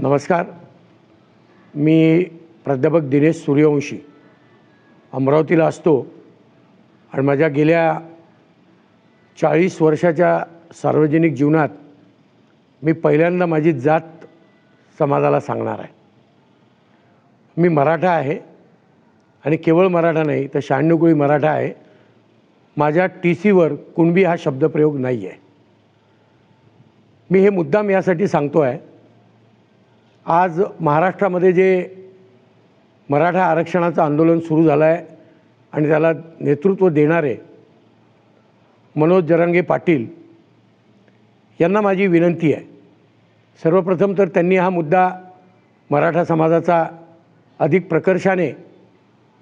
नमस्कार. मी प्राध्यापक दिनेश सूर्यवंशी अमरावतीला असतो आणि माझ्या गेल्या 40 वर्षाच्या सार्वजनिक जीवनात मी पहिल्यांदा माझी जात समाजाला सांगणार आहे. मी मराठा आहे आणि केवळ मराठा नाही तर 96 कुळी मराठा आहे. माझ्या TCवर कुणबी हा शब्दप्रयोग नाही आहे. मी हे मुद्दाम यासाठी सांगतो आहे, आज महाराष्ट्रामध्ये जे मराठा आरक्षणाचं आंदोलन सुरू झालं आहे आणि त्याला नेतृत्व देणारे मनोज जरांगे पाटील यांना माझी विनंती आहे. सर्वप्रथम तर त्यांनी हा मुद्दा मराठा समाजाचा अधिक प्रकर्षाने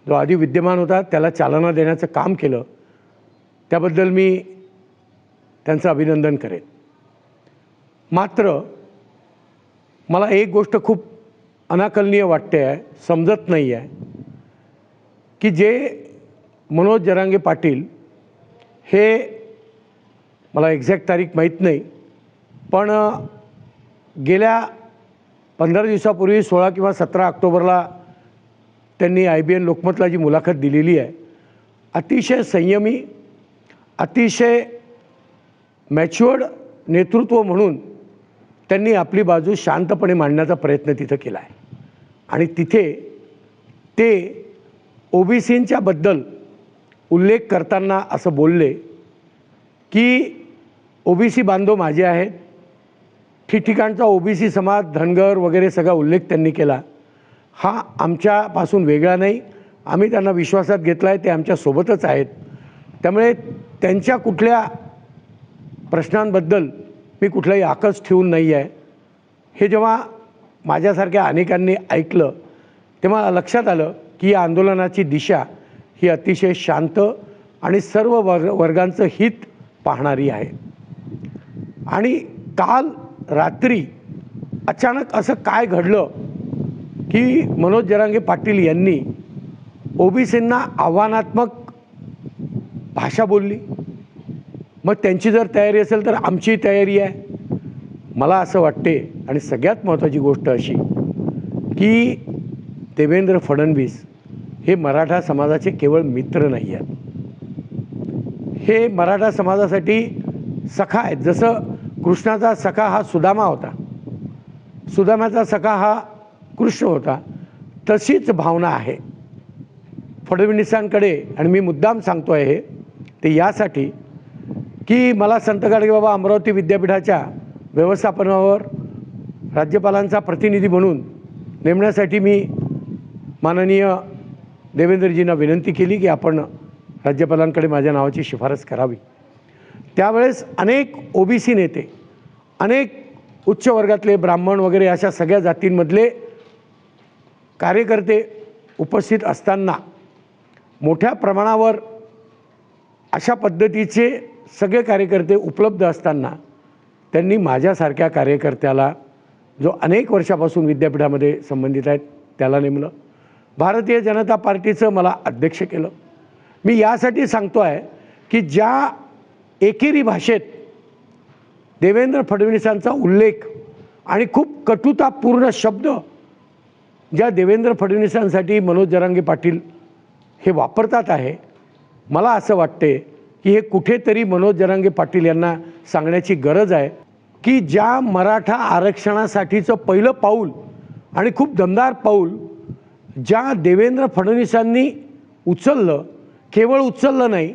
जो आधी विद्यमान होता त्याला चालना देण्याचं काम केलं, त्याबद्दल मी त्यांचं अभिनंदन करेन. मात्र मला एक गोष्ट खूप अनाकलनीय वाटते आहे, समजत नाही आहे की जे मनोज जरांगे पाटील हे, मला एक्झॅक्ट तारीख माहीत नाही, पण गेल्या 15 दिवसापूर्वी 16 किंवा 17 ऑक्टोबरला त्यांनी IBN लोकमतला जी मुलाखत दिलेली आहे, अतिशय संयमी, अतिशय मॅच्युअर्ड नेतृत्व म्हणून त्यांनी आपली बाजू शांतपणे मांडण्याचा प्रयत्न तिथं केला आहे. आणि तिथे ते OBCंच्या बद्दल उल्लेख करताना असं बोलले की OBC बांधव माझे आहेत. ठिकठिकाणचा OBC समाज, धनगर वगैरे सगळा उल्लेख त्यांनी केला. हा आमच्यापासून वेगळा नाही, आम्ही त्यांना विश्वासात घेतला आहे, ते आमच्यासोबतच आहेत. त्यामुळे त्यांच्या कुठल्या प्रश्नांबद्दल मी कुठलाही आकस ठेवून नाही आहे. हे जेव्हा माझ्यासारख्या अनेकांनी ऐकलं तेव्हा लक्षात आलं की या आंदोलनाची दिशा ही अतिशय शांत आणि सर्व वर्गांचं हित पाहणारी आहे. आणि काल रात्री अचानक असं काय घडलं की मनोज जरांगे पाटील यांनी OBCंना आव्हानात्मक भाषा बोलली. मग त्यांची जर तयारी असेल तर आमचीही तयारी आहे. मला असं वाटते, आणि सगळ्यात महत्त्वाची गोष्ट अशी की देवेंद्र फडणवीस हे मराठा समाजाचे केवळ मित्र नाही आहेत, हे मराठा समाजासाठी सखा आहेत. जसं कृष्णाचा सखा हा सुदामा होता, सुदामाचा सखा हा कृष्ण होता, तशीच भावना आहे फडणवीसांकडे. आणि मी मुद्दाम सांगतो आहे हे ते यासाठी की मला संत गाडगेबाबा अमरावती विद्यापीठाच्या व्यवस्थापनावर राज्यपालांचा प्रतिनिधी म्हणून नेमण्यासाठी मी माननीय देवेंद्रजींना विनंती केली की आपण राज्यपालांकडे माझ्या नावाची शिफारस करावी. त्यावेळेस अनेक OBC नेते, अनेक उच्च वर्गातले ब्राह्मण वगैरे अशा सगळ्या जातींमधले कार्यकर्ते उपस्थित असताना, मोठ्या प्रमाणावर अशा पद्धतीचे सगळे कार्यकर्ते उपलब्ध असताना त्यांनी माझ्यासारख्या कार्यकर्त्याला, जो अनेक वर्षापासून विद्यापीठामध्ये संबंधित आहेत, त्याला नेमलं. भारतीय जनता पार्टीचं मला अध्यक्ष केलं. मी यासाठी सांगतो आहे की ज्या एकेरी भाषेत देवेंद्र फडणवीसांचा उल्लेख आणि खूप कटुतापूर्ण शब्द ज्या देवेंद्र फडणवीसांसाठी मनोज जरांगे पाटील हे वापरतात आहे, मला असं वाटते की हे कुठेतरी मनोज जरांगे पाटील यांना सांगण्याची गरज आहे की ज्या मराठा आरक्षणासाठीचं पहिलं पाऊल आणि खूप दमदार पाऊल ज्या देवेंद्र फडणवीसांनी उचललं, केवळ उचललं नाही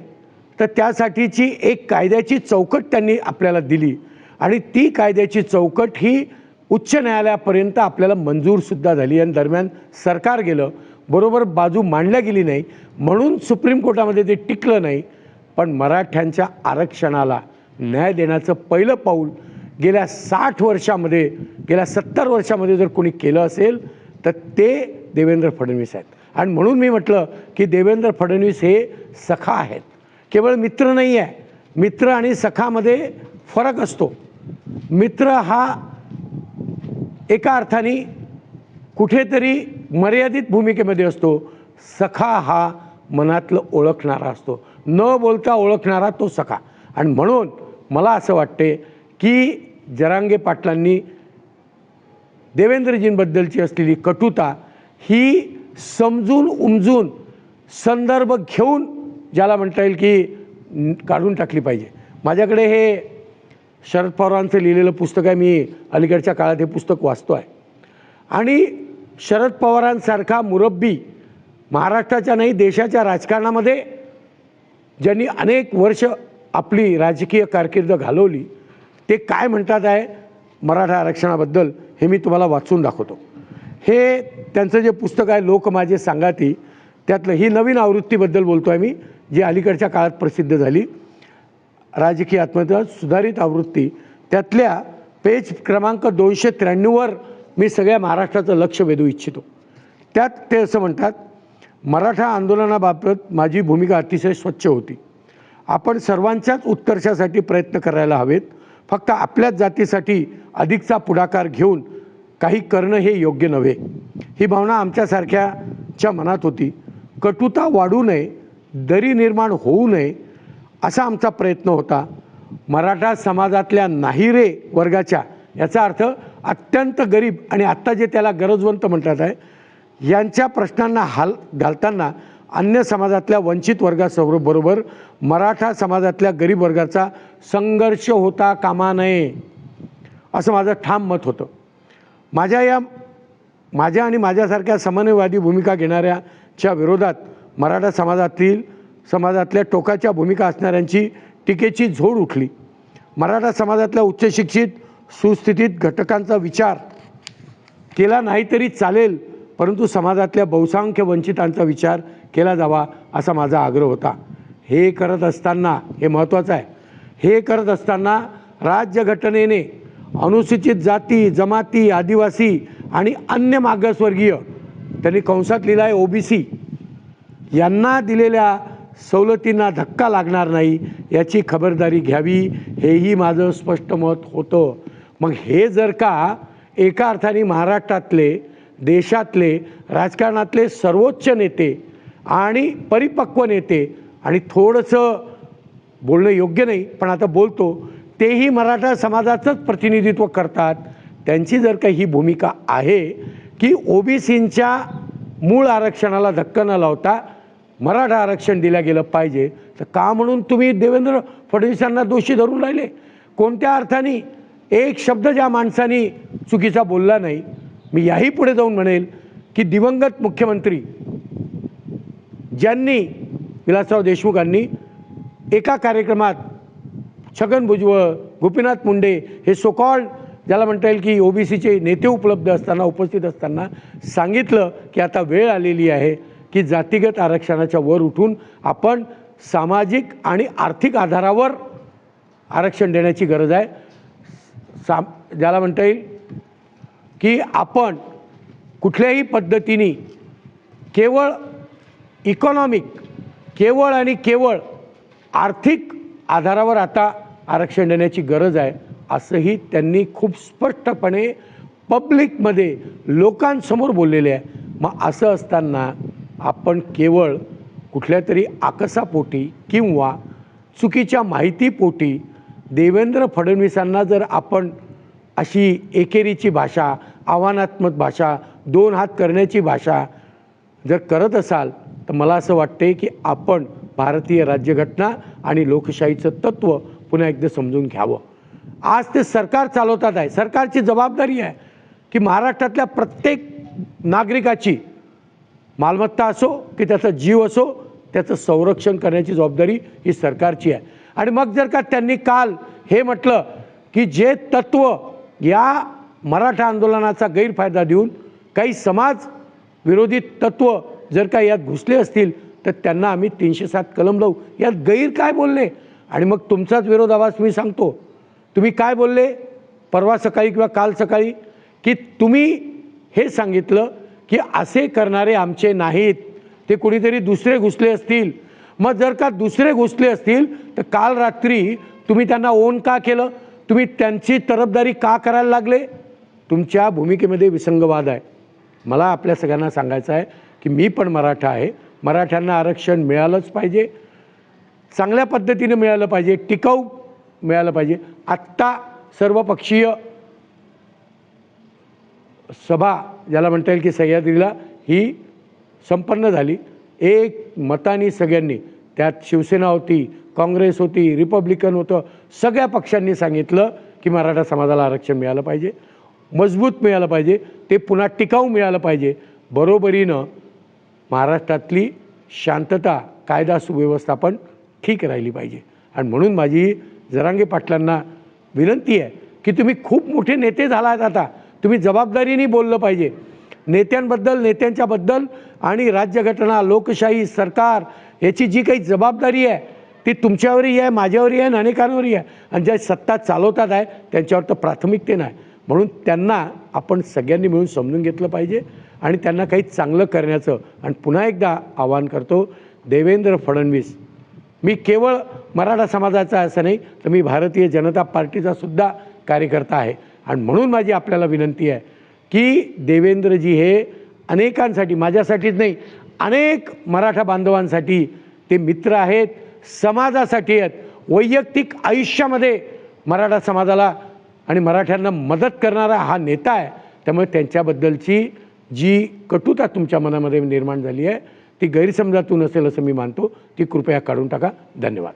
तर त्यासाठीची एक कायद्याची चौकट त्यांनी आपल्याला दिली. आणि ती कायद्याची चौकट ही उच्च न्यायालयापर्यंत आपल्याला मंजूरसुद्धा झाली. आणि दरम्यान सरकार गेलं, बरोबर बाजू मांडल्या गेली नाही, म्हणून सुप्रीम कोर्टामध्ये ते टिकलं नाही. पण मराठ्यांच्या आरक्षणाला न्याय देण्याचं पहिलं पाऊल गेल्या 60 वर्षामध्ये, गेल्या 70 वर्षामध्ये जर कोणी केलं असेल तर ते देवेंद्र फडणवीस आहेत. आणि म्हणून मी म्हटलं की देवेंद्र फडणवीस हे सखा आहेत, केवळ मित्र नाही आहे. मित्र आणि सखामध्ये फरक असतो. मित्र हा एका अर्थाने कुठेतरी मर्यादित भूमिकेमध्ये असतो, सखा हा मनातलं ओळखणारा असतो, न बोलता ओळखणारा तो सखा. आणि म्हणून मला असं वाटते की जरांगे पाटलांनी देवेंद्रजींबद्दलची असलेली कटुता ही समजून उमजून संदर्भ घेऊन ज्याला म्हणता येईल की काढून टाकली पाहिजे. माझ्याकडे हे शरद पवारांचं लिहिलेलं पुस्तक आहे. मी अलीकडच्या काळात हे पुस्तक वाचतो आहे आणि शरद पवारांसारखा मुरब्बी महाराष्ट्राच्या नाही देशाच्या राजकारणामध्ये ज्यांनी अनेक वर्ष आपली राजकीय कारकीर्द घालवली ते काय म्हणतात आहे मराठा आरक्षणाबद्दल हे मी तुम्हाला वाचून दाखवतो. हे त्यांचं जे पुस्तक आहे लोक माझे सांगाती त्यातलं ही नवीन आवृत्तीबद्दल बोलतो आहे मी, जी अलीकडच्या काळात प्रसिद्ध झाली. राजकीय आत्महत्या सुधारित आवृत्ती त्यातल्या पेज क्रमांक 293वर मी सगळ्या महाराष्ट्राचं लक्ष वेधू इच्छितो. त्यात ते असं म्हणतात, मराठा आंदोलनाबाबत माझी भूमिका अतिशय स्वच्छ होती. आपण सर्वांच्याच उत्कर्षासाठी प्रयत्न करायला हवेत. फक्त आपल्याच जातीसाठी अधिकचा पुढाकार घेऊन काही करणं हे योग्य नव्हे. ही भावना आमच्यासारख्याच्या मनात होती. कटुता वाढू नये, दरी निर्माण होऊ नये असा आमचा प्रयत्न होता. मराठा समाजातल्या नाहीरे वर्गाच्या, याचा अर्थ अत्यंत गरीब आणि आत्ता जे त्याला गरजवंत म्हणतात आहे, यांच्या प्रश्नांना हाल घालताना अन्य समाजातल्या वंचित वर्गाबरोबर मराठा समाजातल्या गरीब वर्गाचा संघर्ष होता कामा नये असं माझं ठाम मत होतं. माझ्या आणि माझ्यासारख्या समन्वयवादी भूमिका घेणाऱ्याच्या विरोधात मराठा समाजातल्या टोकाच्या भूमिका असणाऱ्यांची टीकेची झोड उठली. मराठा समाजातल्या उच्चशिक्षित सुस्थितीत घटकांचा विचार केला नाही तरी चालेल, परंतु समाजातल्या बहुसंख्य वंचितांचा विचार केला जावा असा माझा आग्रह होता. हे करत असताना, हे महत्त्वाचं आहे, हे करत असताना राज्यघटनेने अनुसूचित जाती, जमाती, आदिवासी आणि अन्य मागासवर्गीय, त्यांनी कंसात लिहिलं आहे OBC, यांना दिलेल्या सवलतींना धक्का लागणार नाही याची खबरदारी घ्यावी, हेही माझं स्पष्ट मत होतं. मग हे जर का एका अर्थाने महाराष्ट्रातले, देशातले, राजकारणातले सर्वोच्च नेते आणि परिपक्व नेते, आणि थोडंसं बोलणं योग्य नाही पण आता बोलतो, तेही मराठा समाजाचंच प्रतिनिधित्व करतात, त्यांची जर का ही भूमिका आहे की OBCंच्या मूळ आरक्षणाला धक्का न लावता मराठा आरक्षण दिलं गेलं पाहिजे, तर का म्हणून तुम्ही देवेंद्र फडणवीसांना दोषी धरून राहिले? कोणत्या अर्थाने एक शब्द ज्या माणसाने चुकीचा बोलला नाही. मी याही पुढे जाऊन म्हणेल की दिवंगत मुख्यमंत्री ज्यांनी विलासराव देशमुखांनी एका कार्यक्रमात छगन भुजबळ, गोपीनाथ मुंडे हे सोकॉल्ड ज्याला म्हणता येईल की OBCचे नेते उपलब्ध असताना, उपस्थित असताना सांगितलं की आता वेळ आलेली आहे की जातीगत आरक्षणाच्या वर उठून आपण सामाजिक आणि आर्थिक आधारावर आरक्षण देण्याची गरज आहे. ज्याला म्हणता येईल की आपण कुठल्याही पद्धतीने केवळ इकॉनॉमिक, केवळ आणि केवळ आर्थिक आधारावर आता आरक्षण देण्याची गरज आहे असंही त्यांनी खूप स्पष्टपणे पब्लिकमध्ये लोकांसमोर बोललेले आहे. मग असं असताना आपण केवळ कुठल्या तरी आकसापोटी किंवा चुकीच्या माहितीपोटी देवेंद्र फडणवीसांना जर आपण अशी एकेरीची भाषा, आव्हानात्मक भाषा, दोन हात करण्याची भाषा जर करत असाल तर मला असं वाटते की आपण भारतीय राज्यघटना आणि लोकशाहीचं तत्त्व पुन्हा एकदा समजून घ्यावं. आज ते सरकार चालवतात आहे, सरकारची जबाबदारी आहे की महाराष्ट्रातल्या प्रत्येक नागरिकाची मालमत्ता असो की त्याचा जीव असो, त्याचं संरक्षण करण्याची जबाबदारी ही सरकारची आहे. आणि मग जर का त्यांनी काल हे म्हटलं की जे तत्त्व या मराठा आंदोलनाचा गैरफायदा देऊन काही समाज विरोधी तत्त्व जर का यात घुसले असतील तर त्यांना आम्ही 307 कलम लावू. यात गैर काय बोलले? आणि मग तुमचाच विरोधाभास मी सांगतो. तुम्ही काय बोलले परवा सकाळी किंवा काल सकाळी की तुम्ही हे सांगितलं की असे करणारे आमचे नाहीत, ते कुणीतरी दुसरे घुसले असतील. मग जर का दुसरे घुसले असतील तर काल रात्री तुम्ही त्यांना ओन का केलं? तुम्ही त्यांची तरफदारी का करायला लागले? तुमच्या भूमिकेमध्ये विसंगवाद आहे. मला आपल्या सगळ्यांना सांगायचं आहे की मी पण मराठा आहे, मराठ्यांना आरक्षण मिळालंच पाहिजे, चांगल्या पद्धतीने मिळालं पाहिजे, टिकाऊ मिळालं पाहिजे. आत्ता सर्वपक्षीय सभा ज्याला म्हणता येईल की सह्याद्रीला ही संपन्न झाली. एक मताने सगळ्यांनी, त्यात शिवसेना होती, काँग्रेस होती, रिपब्लिकन होतं, सगळ्या पक्षांनी सांगितलं की मराठा समाजाला आरक्षण मिळालं पाहिजे, मजबूत मिळालं पाहिजे, ते पुन्हा टिकाऊ मिळालं पाहिजे. बरोबरीनं महाराष्ट्रातली शांतता, कायदा सुव्यवस्थापन ठीक राहिली पाहिजे. आणि म्हणून माझी जरांगे पाटलांना विनंती आहे की तुम्ही खूप मोठे नेते झालात, आता तुम्ही जबाबदारीने बोललं पाहिजे. नेत्यांबद्दल, नेत्यांच्याबद्दल आणि राज्यघटना, लोकशाही, सरकार याची जी काही जबाबदारी आहे ती तुमच्यावरही आहे, माझ्यावरही आहे आणि अनेकांवरही आहे. आणि ज्या सत्ता चालवतात आहे त्यांच्यावर तर प्राथमिकते नाही. म्हणून त्यांना आपण सगळ्यांनी मिळून समजून घेतलं पाहिजे आणि त्यांना काही चांगलं करण्याचं. आणि पुन्हा एकदा आवाहन करतो, देवेंद्र फडणवीस, मी केवळ मराठा समाजाचा असं नाही तर मी भारतीय जनता पार्टीचा सुद्धा कार्यकर्ता आहे. आणि म्हणून माझी आपल्याला विनंती आहे की देवेंद्रजी हे अनेकांसाठी, माझ्यासाठीच नाही, अनेक मराठा बांधवांसाठी ते मित्र आहेत, समाजासाठी आहेत. वैयक्तिक आयुष्यामध्ये मराठा समाजाला आणि मराठ्यांना मदत करणारा हा नेता आहे. त्यामुळे त्यांच्याबद्दलची जी कटुता तुमच्या मनामध्ये निर्माण झाली आहे ती गैरसमजातून असेल असं मी मानतो. ती कृपया काढून टाका. धन्यवाद.